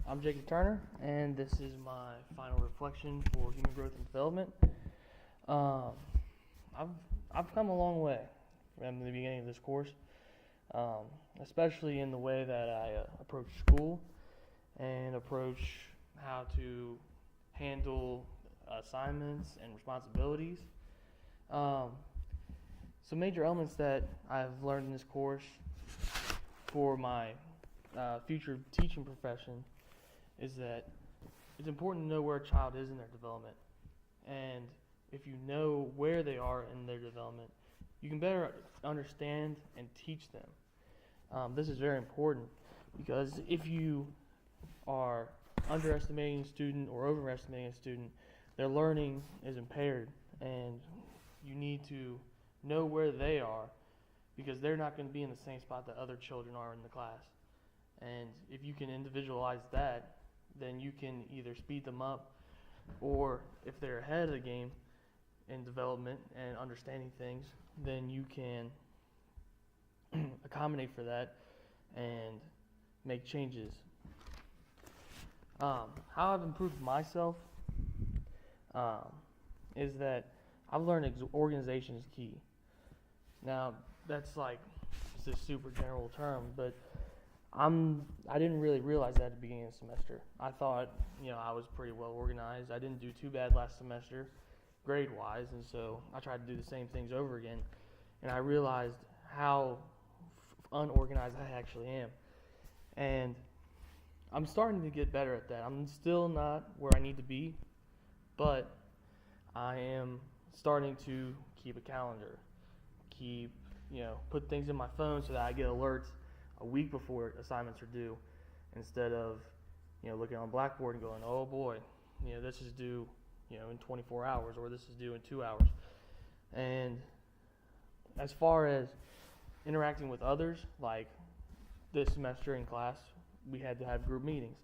I'm Jacob Turner, and this is my final reflection for human growth and development. Um, I've I've come a long way from the beginning of this course, um, especially in the way that I approach school and approach how to handle assignments and responsibilities. Um, some major elements that I've learned in this course for my future teaching profession is that it's important to know where a child is in their development. And if you know where they are in their development, you can better understand and teach them. This is very important because if you are underestimating a student or overestimating a student, their learning is impaired, and you need to know where they are because they're not going to be in the same spot that other children are in the class. And if you can individualize that, then you can either speed them up, or if they're ahead of the game in development and understanding things, then you can accommodate for that and make changes. How I've improved myself is that I've learned organization is key. Now, that's like it's a super general term, but I didn't really realize that at the beginning of the semester. I thought, I was pretty well organized. I didn't do too bad last semester, grade-wise, and so I tried to do the same things over again. And I realized how unorganized I actually am. And I'm starting to get better at that. I'm still not where I need to be, but I am starting to keep a calendar, put things in my phone so that I get alerts a week before assignments are due, instead of looking on Blackboard and going, oh boy, this is due in 24 hours, or this is due in 2 hours. And as far as interacting with others, like this semester in class, we had to have group meetings,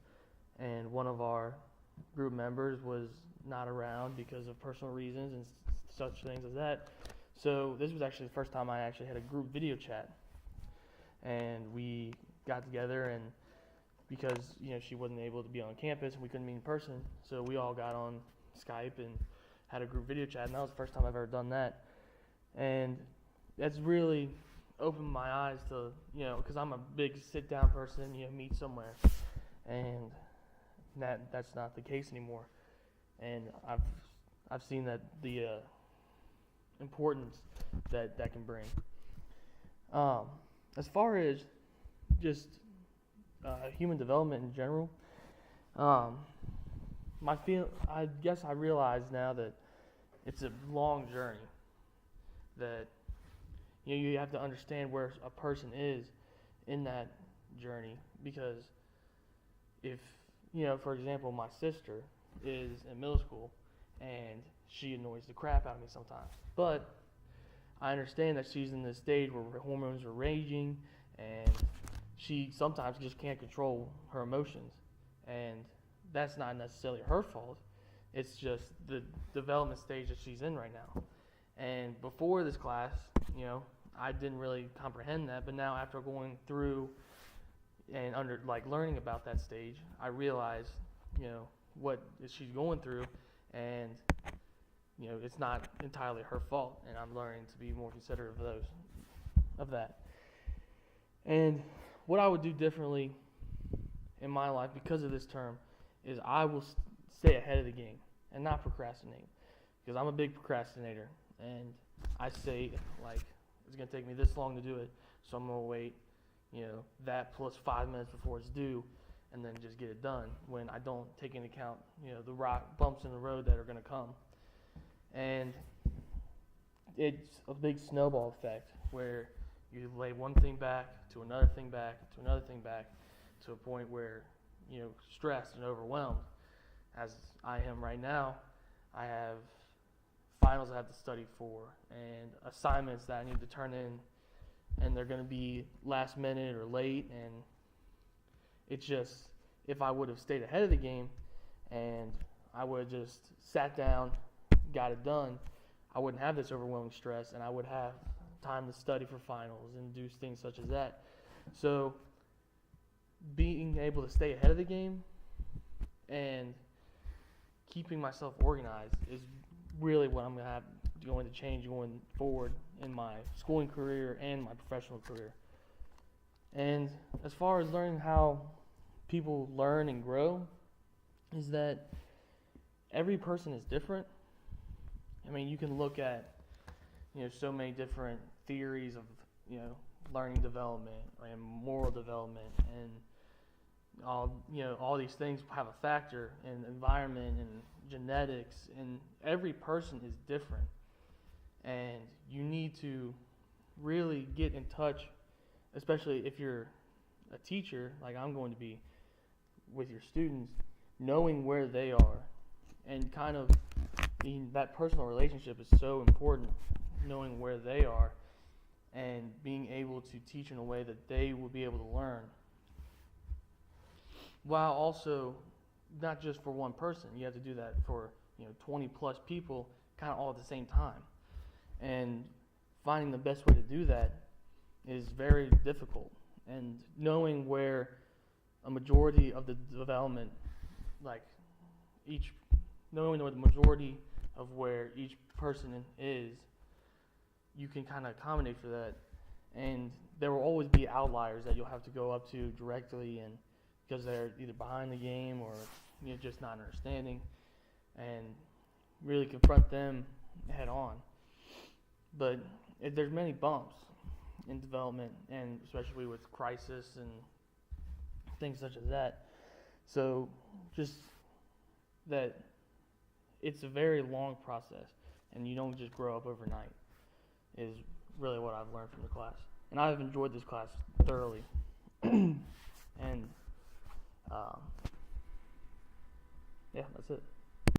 and one of our group members was not around because of personal reasons and such things as that. So this was actually the first time I actually had a group video chat. And we got together, and because she wasn't able to be on campus and we couldn't meet in person, so we all got on Skype and had a group video chat, and that was the first time I've ever done that. And that's really opened my eyes to, because I'm a big sit-down person, meet somewhere, and that's not the case anymore. And I've seen that the importance that can bring. As far as just human development in general, I guess I realize now that it's a long journey. That you have to understand where a person is in that journey, because if for example, my sister is in middle school and she annoys the crap out of me sometimes, but I understand that she's in this stage where her hormones are raging, and she sometimes just can't control her emotions. And that's not necessarily her fault. It's just the development stage that she's in right now. And before this class, I didn't really comprehend that. But now, after going through and learning about that stage, I realize, what she's going through, and it's not entirely her fault, and I'm learning to be more considerate of that. And what I would do differently in my life because of this term is I will stay ahead of the game and not procrastinate, because I'm a big procrastinator, and I say, it's going to take me this long to do it, so I'm going to wait, that plus 5 minutes before it's due, and then just get it done, when I don't take into account, the rock bumps in the road that are going to come. And it's a big snowball effect where you lay one thing back to another thing back to another thing back, to a point where stressed and overwhelmed, as I am right now. I have finals I have to study for and assignments that I need to turn in, and they're going to be last minute or late. And it's just, if I would have stayed ahead of the game and I would have just sat down, got it done, I wouldn't have this overwhelming stress, and I would have time to study for finals and do things such as that. So being able to stay ahead of the game And keeping myself organized is really what I'm going to change going forward in my schooling career and my professional career. And as far as learning how people learn and grow, is that every person is different. I mean, you can look at, so many different theories of, learning development and moral development, and all these things have a factor in environment and genetics, and every person is different. And you need to really get in touch, especially if you're a teacher, like I'm going to be, with your students, knowing where they are, and kind of that personal relationship is so important, knowing where they are and being able to teach in a way that they will be able to learn, while also not just for one person. You have to do that for 20 plus people kind of all at the same time, and finding the best way to do that is very difficult. And knowing where a majority of the development, knowing the majority of where each person is, you can kind of accommodate for that. And there will always be outliers that you'll have to go up to directly, and because they're either behind the game or just not understanding, and really confront them head on. But there's many bumps in development, and especially with crisis and things such as that. So just that it's a very long process, and you don't just grow up overnight, is really what I've learned from the class. And I've enjoyed this class thoroughly. And yeah, that's it.